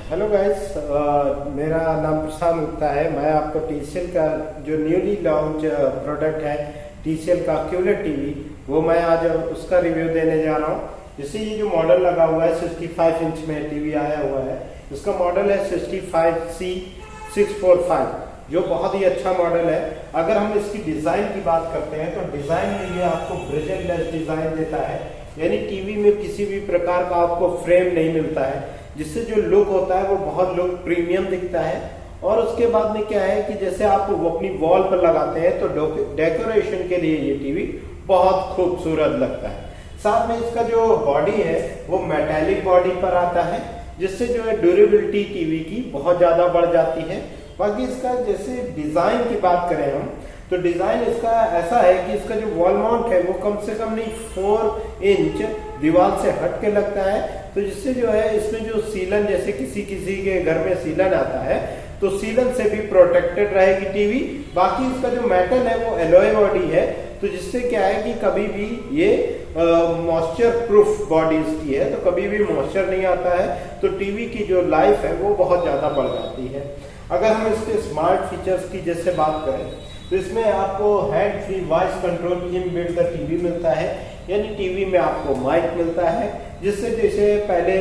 Hello guys, मेरा नाम प्रशांत गुप्ता है। मैं आपको TCL का जो न्यूली लॉन्च प्रोडक्ट है TCL का QLED टीवी, वो मैं आज उसका रिव्यू देने जा रहा हूँ। जैसे ये जो मॉडल लगा हुआ है 65 इंच में टीवी आया हुआ है, इसका मॉडल है 65C645, जो बहुत ही अच्छा मॉडल है। अगर हम इसकी डिजाइन की बात करते हैं तो डिजाइन में ये आपको ब्रिजललेस डिजाइन देता है, यानी टीवी में किसी भी प्रकार का आपको फ्रेम नहीं मिलता है, जिससे जो लुक होता है वो बहुत लुक प्रीमियम दिखता है। और उसके बाद में क्या है कि जैसे आप वो अपनी वॉल पर लगाते हैं तो डेकोरेशन के लिए ये टीवी बहुत खूबसूरत लगता है। साथ में इसका जो बॉडी है वो मेटालिक बॉडी पर आता है, जिससे जो है ड्यूरेबिलिटी टीवी की बहुत ज्यादा बढ़ जाती है। बाकी इसका जैसे डिजाइन की बात करें हम, तो डिजाइन इसका ऐसा है कि इसका जो वॉल माउंट है वो कम से कम नहीं 4 इंच दीवार से हट के लगता है, तो जिससे जो है इसमें जो सीलन, जैसे किसी के घर में सीलन आता है तो सीलन से भी प्रोटेक्टेड रहेगी टीवी। बाकी इसका जो मेटल है वो एलॉय बॉडी है, तो जिससे क्या है कि कभी भी ये मॉइस्चर प्रूफ बॉडी इसकी है, तो कभी भी मॉइस्चर नहीं आता है, तो टीवी की जो लाइफ है वो बहुत ज्यादा बढ़ जाती है। अगर हम इसके स्मार्ट फीचर्स की जैसे बात करें तो इसमें आपको hand free voice control inbuilt TV मिलता है, यानी टीवी में आपको माइक मिलता है, जिससे जैसे पहले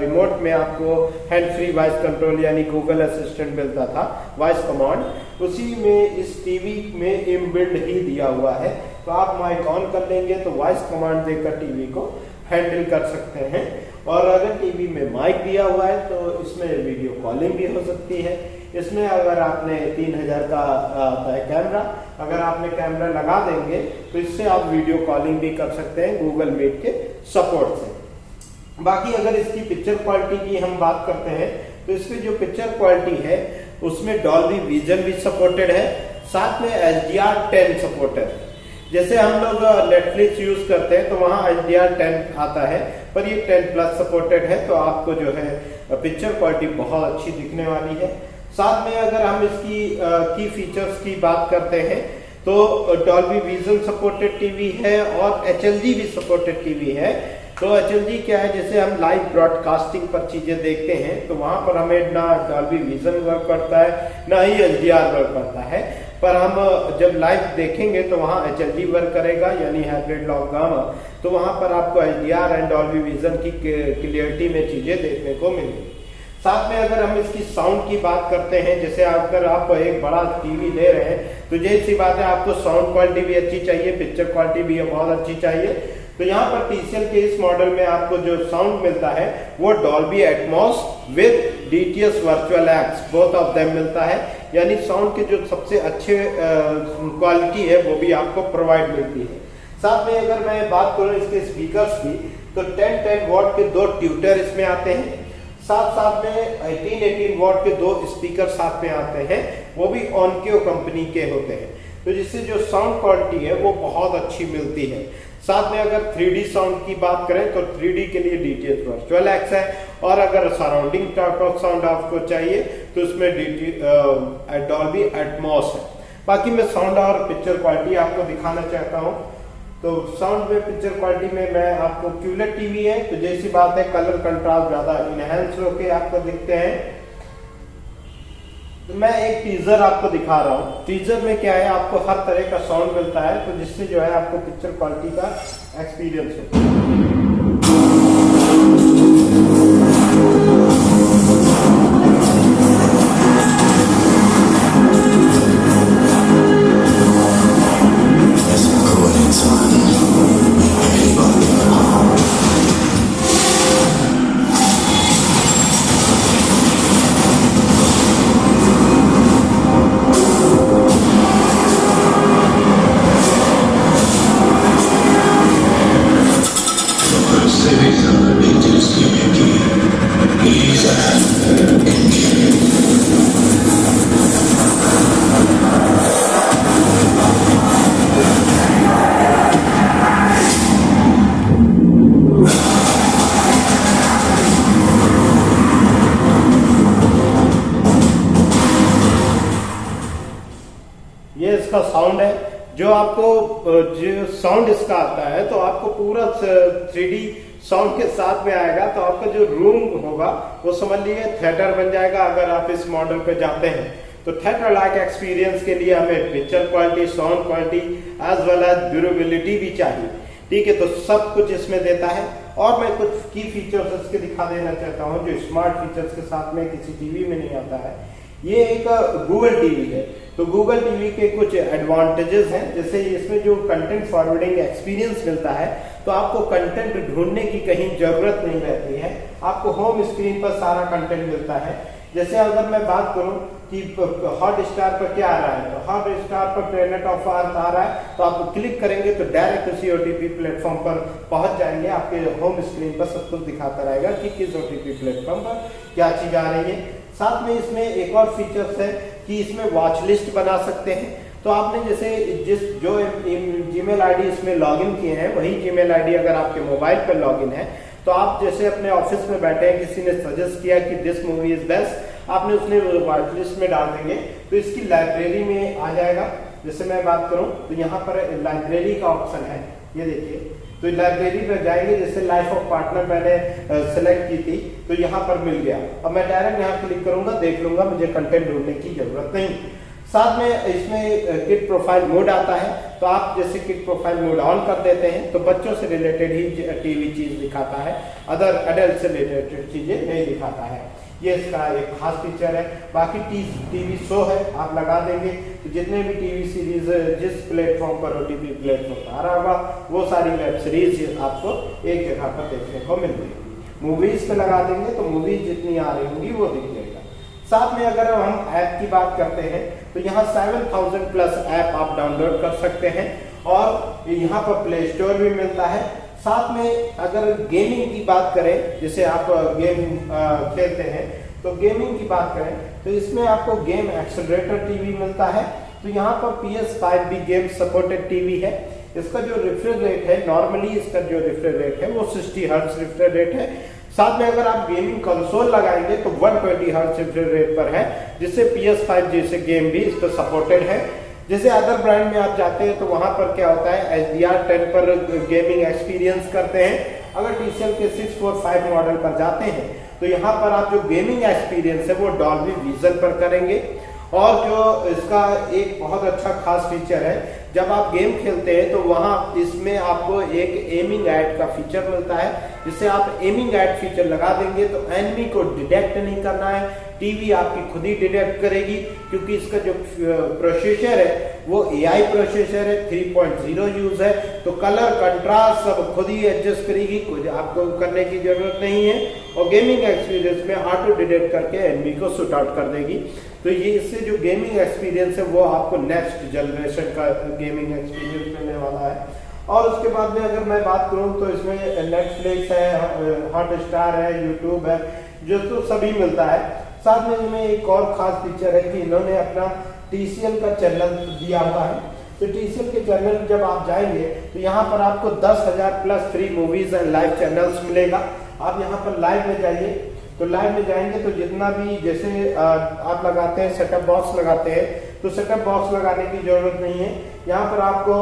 रिमोट में आपको हैंड फ्री वॉइस कंट्रोल यानी गूगल असिस्टेंट मिलता था वॉइस कमांड, उसी में इस टीवी में इनबिल्ट ही दिया हुआ है। तो आप माइक ऑन कर लेंगे तो वॉइस कमांड देकर टीवी को हैंडल कर सकते हैं। और अगर टीवी में माइक दिया हुआ है तो इसमें वीडियो कॉलिंग भी हो सकती है। इसमें अगर आपने 3000 का आता है कैमरा, अगर आपने कैमरा लगा देंगे तो इससे आप वीडियो कॉलिंग भी कर सकते हैं गूगल मीट के सपोर्ट से। बाकी अगर इसकी पिक्चर क्वालिटी की हम बात करते हैं तो इसमें जो पिक्चर क्वालिटी है उसमें डॉल्बी विजन भी सपोर्टेड है, साथ में HDR10 सपोर्टेड है। जैसे हम लोग नेटफ्लिक्स यूज करते हैं तो वहां HDR10 आता है, पर ये 10+ सपोर्टेड है, तो आपको जो है पिक्चर क्वालिटी बहुत अच्छी दिखने वाली है। साथ में अगर हम इसकी की फीचर्स की बात करते हैं तो डॉल्बी विजन सपोर्टेड टीवी है और HLG भी सपोर्टेड टीवी है। तो HLG क्या है, जैसे हम लाइव ब्रॉडकास्टिंग पर चीजें देखते हैं तो वहां पर हमें ना डॉल्बी विजन वर्क करता है ना ही HDR वर्क करता है, पर हम जब लाइव देखेंगे तो वहां HLG वर्क करेगा, यानी हाइब्रिड लॉग गामा। तो वहां पर आपको HDR एंड डॉल्बी विजन की क्लियरिटी में चीजें देखने को मिलेंगी। साथ में अगर हम इसकी साउंड की बात करते हैं, जैसे अगर आप एक बड़ा टीवी ले रहे हैं तो जैसी बात है आपको साउंड क्वालिटी भी अच्छी चाहिए, पिक्चर क्वालिटी भी बहुत अच्छी चाहिए। तो यहाँ पर TCL के इस मॉडल में आपको जो साउंड मिलता है वो Dolby Atmos with DTS virtual x both of them मिलता है, यानी साउंड के जो सबसे अच्छे क्वालिटी है वो भी आपको प्रोवाइड मिलती है। साथ में अगर मैं बात करूं इसके स्पीकर्स की तो 10-10 वॉट के 2 ट्यूटर इसमें आते हैं, साथ में 18 वॉट के 2 स्पीकर साथ में आते हैं, वो भी ऑनक्यो कंपनी के होते हैं, तो जिससे जो साउंड क्वालिटी है वो बहुत अच्छी मिलती है। साथ में अगर 3D साउंड की बात करें तो 3D के लिए DTS वर्चुअल एक्स है, और अगर सराउंडिंग टाइप ऑफ साउंड आपको चाहिए तो उसमें डॉल्बी एटमॉस है। बाकी मैं साउंड और पिक्चर क्वालिटी आपको दिखाना चाहता हूँ। तो साउंड में पिक्चर क्वालिटी में मैं आपको QLED टीवी है, तो जैसी बात है कलर कंट्रास्ट ज्यादा इनहेंस होके आपको दिखते हैं। तो मैं एक टीजर आपको दिखा रहा हूँ। टीजर में क्या है, आपको हर तरह का साउंड मिलता है, तो जिससे जो है आपको पिक्चर क्वालिटी का एक्सपीरियंस होता है। ये इसका साउंड है। जो आपको जो साउंड इसका आता है तो आपको पूरा 3D साउंड के साथ में आएगा तो आपका जो रूम होगा वो समझ लीजिए थिएटर बन जाएगा। अगर आप इस मॉडल पे जाते हैं तो थिएटर लाइक एक्सपीरियंस के लिए हमें picture quality, sound quality as well as durability भी चाहिए, ठीक है। तो सब कुछ इसमें देता है। और मैं कुछ की फीचर्स इसके दिखा देना चाहता हूं जो स्मार्ट फीचर्स के साथ में किसी टीवी में नहीं आता है। ये एक गूगल टीवी है, तो गूगल टीवी के कुछ एडवांटेजेस हैं, जैसे इसमें जो कंटेंट फॉरवर्डिंग एक्सपीरियंस मिलता है, तो आपको कंटेंट ढूंढने की कहीं जरूरत नहीं रहती है, आपको होम स्क्रीन पर सारा कंटेंट मिलता है। जैसे अगर मैं बात करूं कि हॉटस्टार पर क्या आ रहा है, तो हॉटस्टार पर प्लेनेट ऑफ अर्थ आ रहा है, तो आप क्लिक करेंगे तो डायरेक्ट उसी ओटीपी प्लेटफॉर्म पर पहुंच जाएंगे। आपके होम स्क्रीन पर सब कुछ दिखाता रहेगा कि किस ओटीपी प्लेटफॉर्म पर क्या चीज आ रही है। साथ में इसमें एक और फीचर्स है कि इसमें वॉच लिस्ट बना सकते हैं। तो आपने जैसे जो जीमेल आईडी इसमें लॉगिन किए हैं वही जीमेल आईडी अगर आपके मोबाइल पर लॉगिन है, तो आप जैसे अपने ऑफिस में बैठे हैं, किसी ने सजेस्ट किया कि दिस मूवी इज बेस्ट, आपने उसने वॉच लिस्ट में डाल देंगे तो इसकी लाइब्रेरी में आ जाएगा। जैसे मैं बात करूं तो यहाँ पर लाइब्रेरी का ऑप्शन है, ये देखिए, तो लाइब्रेरी पर जाएंगे, जैसे लाइफ ऑफ पार्टनर मैंने सेलेक्ट की थी तो यहाँ पर मिल गया। अब मैं डायरेक्ट यहाँ क्लिक करूंगा, देख लूंगा, मुझे कंटेंट ढूंढने की जरूरत नहीं। साथ में इसमें किड प्रोफाइल मोड आता है, तो आप जैसे किड प्रोफाइल मोड ऑन कर देते हैं तो बच्चों से रिलेटेड ही टीवी चीज दिखाता है, अदर एडल्ट से रिलेटेड चीजें नहीं दिखाता है। ये इसका एक खास फीचर है। बाकी टीवी शो है, आप लगा देंगे तो जितने भी टीवी सीरीज जिस प्लेटफॉर्म पर ओटीपी प्लेटफॉर्म आ रहा होगा वो सारी वेब सीरीज आपको एक जगह पर देखने को मिल जाएगी। मूवीज पे लगा देंगे तो मूवीज जितनी आ रही होंगी वो दिख जाएगा। साथ में अगर हम ऐप की बात करते हैं तो यहाँ 7000 प्लस ऐप आप डाउनलोड कर सकते हैं और यहाँ पर प्ले स्टोर भी मिलता है। साथ में अगर गेमिंग की बात करें, जैसे आप गेम खेलते हैं तो गेमिंग की बात करें तो इसमें आपको गेम एक्सेलरेटर टीवी मिलता है। तो यहाँ पर PS5 भी गेम सपोर्टेड टीवी है। इसका जो रिफ्रेश रेट है, नॉर्मली इसका जो रिफ्रेश रेट है वो 60 हर्ट्ज रिफ्रेश रेट है। साथ में अगर आप गेमिंग कंसोल लगाएंगे तो 120 हर्ट्ज रिफ्रेश रेट पर है, जिससे PS5 जैसे गेम भी इस पर सपोर्टेड है। जैसे अदर ब्रांड में आप जाते हैं तो वहां पर क्या होता है, HDR10 पर गेमिंग एक्सपीरियंस करते हैं। अगर TCL के 645 मॉडल पर जाते हैं तो यहाँ पर आप जो गेमिंग एक्सपीरियंस है वो डॉल्बी विजन पर करेंगे। और जो इसका एक बहुत अच्छा खास फीचर है, जब आप गेम खेलते हैं तो वहां इसमें आपको एक एमिंग एड का फीचर मिलता है, जिससे आप एमिंग एड फीचर लगा देंगे तो एनिमी को डिटेक्ट नहीं करना है, टीवी आपकी खुद ही डिटेक्ट करेगी, क्योंकि इसका जो प्रोसेसर है वो AI प्रोसेसर है, 3.0 यूज है, तो कलर कंट्रास्ट सब खुद ही एडजस्ट करेगी, कुछ आपको करने की जरूरत नहीं है। और गेमिंग एक्सपीरियंस में ऑटो डिटेक्ट करके एनिमी को शूट आउट कर देगी। तो ये इससे जो गेमिंग एक्सपीरियंस है वो आपको नेक्स्ट जनरेशन का गेमिंग एक्सपीरियंस मिलने वाला है। और उसके बाद में अगर मैं बात करूं तो इसमें नेटफ्लिक्स है, हॉटस्टार है, यूट्यूब है, जो तो सभी मिलता है। साथ में इनमें एक और खास फीचर है कि इन्होंने अपना TCL का चैनल दिया हुआ है। तो TCL के चैनल जब आप जाएंगे तो यहाँ पर आपको 10,000 plus free movies and live channels मिलेगा। आप यहाँ पर लाइव में जाइए, तो लाइव में जाएंगे तो जितना भी जैसे आप लगाते हैं सेटअप बॉक्स लगाते हैं, तो सेटअप बॉक्स लगाने की जरूरत नहीं है। यहाँ पर आपको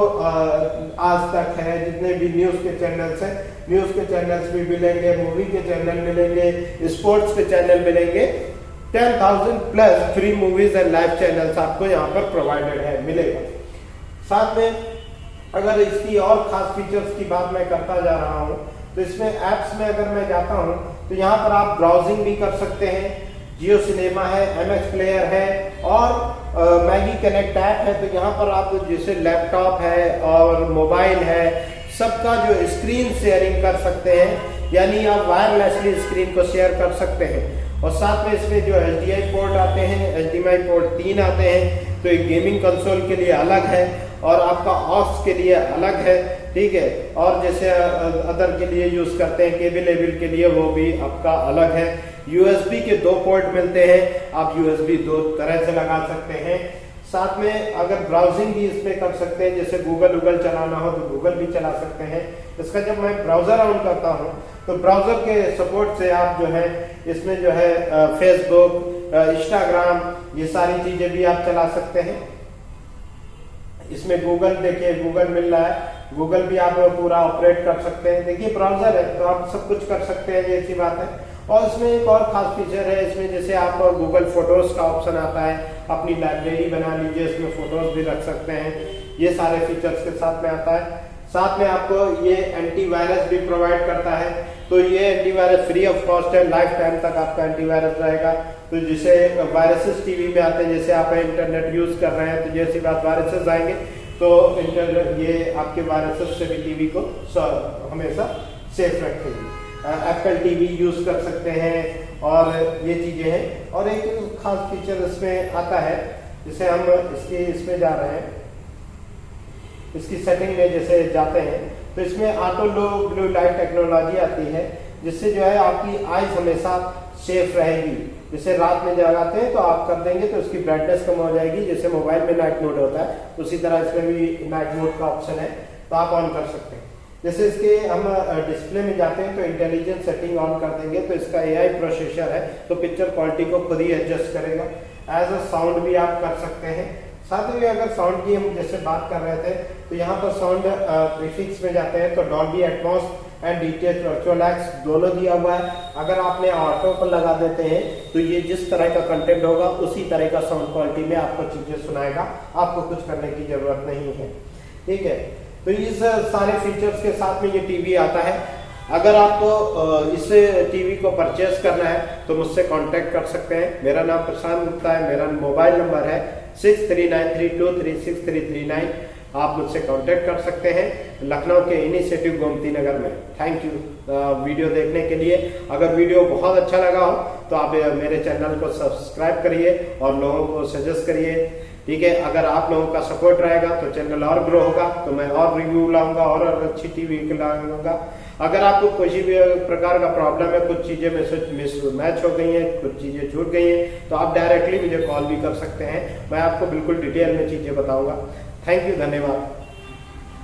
आज तक है, जितने भी न्यूज के चैनल्स हैं, न्यूज के चैनल्स भी मिलेंगे, मूवी के चैनल मिलेंगे, स्पोर्ट्स के चैनल मिलेंगे। 10,000 plus free movies and live channels आपको यहाँ पर प्रोवाइडेड है, मिलेगा। साथ में अगर इसकी और खास फीचर्स की बात मैं करता जा रहा हूँ तो इसमें एप्स में अगर मैं जाता हूँ तो यहाँ पर आप ब्राउजिंग भी कर सकते हैं, जियो सिनेमा है, MX प्लेयर है और मैगी कनेक्ट ऐप है। तो यहाँ पर आप जैसे लैपटॉप है और मोबाइल है, सबका जो स्क्रीन शेयरिंग कर सकते हैं, यानी आप वायरलेसली स्क्रीन को शेयर कर सकते हैं। और साथ में इसमें जो HDI पोर्ट आते हैं, HDMI पोर्ट 3 आते हैं, तो एक गेमिंग कंसोल के लिए अलग है और आपका ऑक्स के लिए अलग है, ठीक है। और जैसे अदर के लिए यूज करते हैं केबल के लिए, वो भी आपका अलग है। USB के 2 पोर्ट मिलते हैं, आप USB 2 तरह से लगा सकते हैं। साथ में अगर ब्राउजिंग भी इसमें कर सकते हैं, जैसे गूगल चलाना हो तो गूगल भी चला सकते हैं। इसका जब मैं ब्राउजर ऑन करता हूं तो ब्राउजर के सपोर्ट से आप जो है इसमें जो है फेसबुक, इंस्टाग्राम, ये सारी चीजें भी आप चला सकते हैं। इसमें गूगल, देखिए गूगल मिल रहा है, गूगल भी आप पूरा ऑपरेट कर सकते हैं। देखिए ब्राउजर है तो आप सब कुछ कर सकते हैं, ये अच्छी बात है। और इसमें एक और खास फीचर है, इसमें जैसे आप गूगल फोटोज का ऑप्शन आता है, अपनी लाइब्रेरी बना लीजिए, इसमें फोटोज भी रख सकते हैं, ये सारे फीचर्स के साथ में आता है। साथ में आपको ये एंटीवायरस भी प्रोवाइड करता है, तो ये एंटीवायरस फ्री ऑफ कॉस्ट है, लाइफ टाइम तक आपका एंटीवायरस रहेगा। तो जिसे वायरसेस टीवी में आते हैं, जैसे आप इंटरनेट यूज कर रहे हैं तो जैसी बात वायरसेस आएंगे तो ये आपके वायरसेस से भी टीवी को हमेशा सेफ रखेगी। एप्पल टीवी यूज कर सकते हैं और ये चीजें हैं। और एक खास फीचर इसमें आता है, जिसे हम इसमें जा रहे हैं, इसकी सेटिंग में जैसे जाते हैं तो इसमें ऑटो लो ब्लू लाइट टेक्नोलॉजी आती है, जिससे जो है आपकी आईज हमेशा सेफ रहेगी। जैसे रात में जगाते हैं तो आप कर देंगे तो उसकी ब्राइटनेस कम हो जाएगी, जैसे मोबाइल में नाइट मोड होता है उसी तरह इसमें भी नाइट मोड का ऑप्शन है, तो आप ऑन कर सकते हैं। जैसे इसके हम डिस्प्ले में जाते हैं तो इंटेलिजेंट सेटिंग ऑन कर देंगे तो इसका एआई प्रोसेसर है, तो पिक्चर क्वालिटी को खुद ही एडजस्ट करेगा। एज अ साउंड भी आप कर सकते हैं। साथ ही अगर साउंड की हम जैसे बात कर रहे थे तो यहाँ पर साउंड प्रीफिक्स में जाते हैं तो Dolby Atmos and DTH virtual x दोनों दिया हुआ है। अगर आपने ऑटो पर लगा देते हैं तो ये जिस तरह का कंटेंट होगा उसी तरह का साउंड क्वालिटी में आपको चीजें सुनाएगा, आपको कुछ करने की जरूरत नहीं है। ठीक है, तो इस सारे फीचर्स के साथ में ये टीवी आता है। अगर आपको इस टीवी को परचेस करना है तो मुझसे कांटेक्ट कर सकते हैं। मेरा नाम प्रशांत गुप्ता है, मेरा मोबाइल नंबर है 6393236339। आप मुझसे कांटेक्ट कर सकते हैं लखनऊ के इनिशिएटिव गोमती नगर में। थैंक यू वीडियो देखने के लिए। अगर वीडियो बहुत अच्छा लगा हो तो आप मेरे चैनल को सब्सक्राइब करिए और लोगों को सजेस्ट करिए। ठीक है, अगर आप लोगों का सपोर्ट रहेगा तो चैनल और ग्रो होगा, तो मैं और रिव्यू लाऊंगा और अच्छी टीवी लाऊंगा। अगर आपको किसी भी प्रकार का प्रॉब्लम है, कुछ चीजें मैच हो गई हैं, कुछ चीजें छूट गई हैं, तो आप डायरेक्टली मुझे कॉल भी कर सकते हैं, मैं आपको बिल्कुल डिटेल में चीजें बताऊंगा। थैंक यू, धन्यवाद।